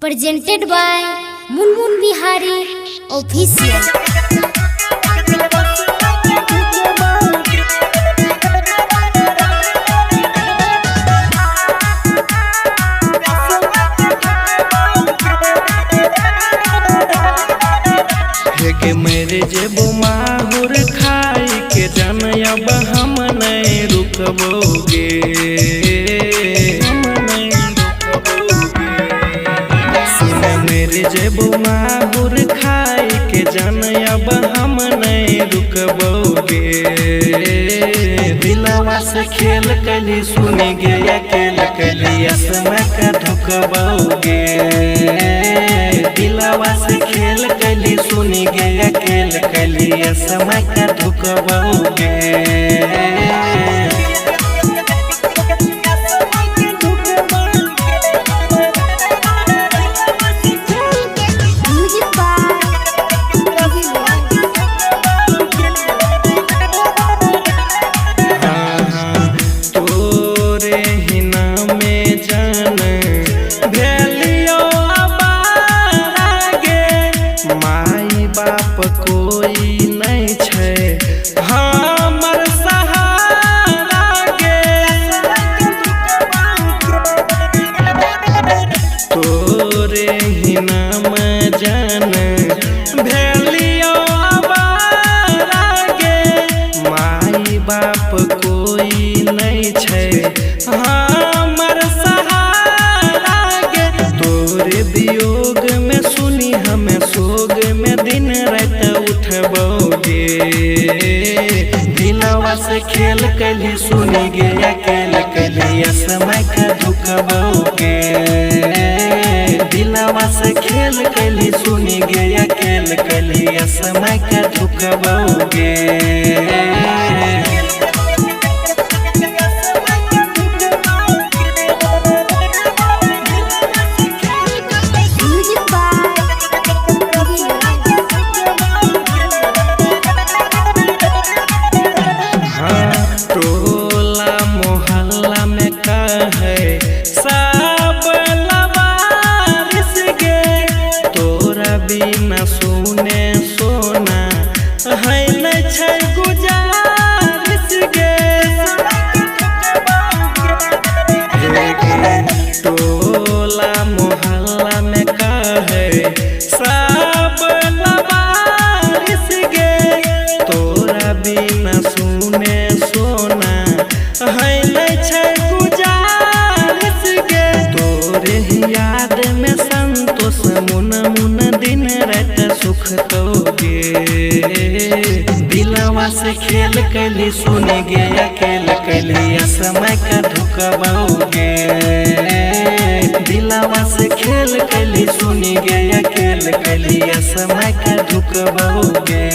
presented by Munmun Bihari Official। मेरे जेबो माहुर खाई के जन अब हम नहीं रुकबोगे, सुन मेरे जेबो माहुर खाई के जन अब हम नहीं रुकबोगे। दिलवा से खेल कली सुनी गे अकेल कली असमा का धुकबोगे। दिलवा से खेल कली सुनी गे अकेल कली असमा का धुकबोगे। कोई नहीं छे हमर सहारा गे, तोरे ही नाम जान भेलियो आवारा गे। माई बाप कोई नहीं छे हमर सहारा गे। तोरे वियोग में सुनी हमें सोग में दिन रात उठबोगे। दिलवा से खेल कली सुनी गे अकेल कली असमा का धुकबोगे। दिलवा से खेल कली सुनी गे अकेल कली असमा का धुकबोगे। टोला मोहल्ला में कहे सब लवारिस गे, तोरा बिना सुने सोना है न छै गुजारिस गे। टोला मोहल्ला में कहे सब लवारिस गे, तोरा बिना सुने है नहीं छै गुजारिस गे। तोरे याद में संतोष मुन मुन दिन रात सुख तोगे। दिलवा से खेल कली सुनी गे अकेल कली असमा का धुकबोगे। दिलवा से खेल कली सुनी गे अकेल कली असमा का धुकबोगे।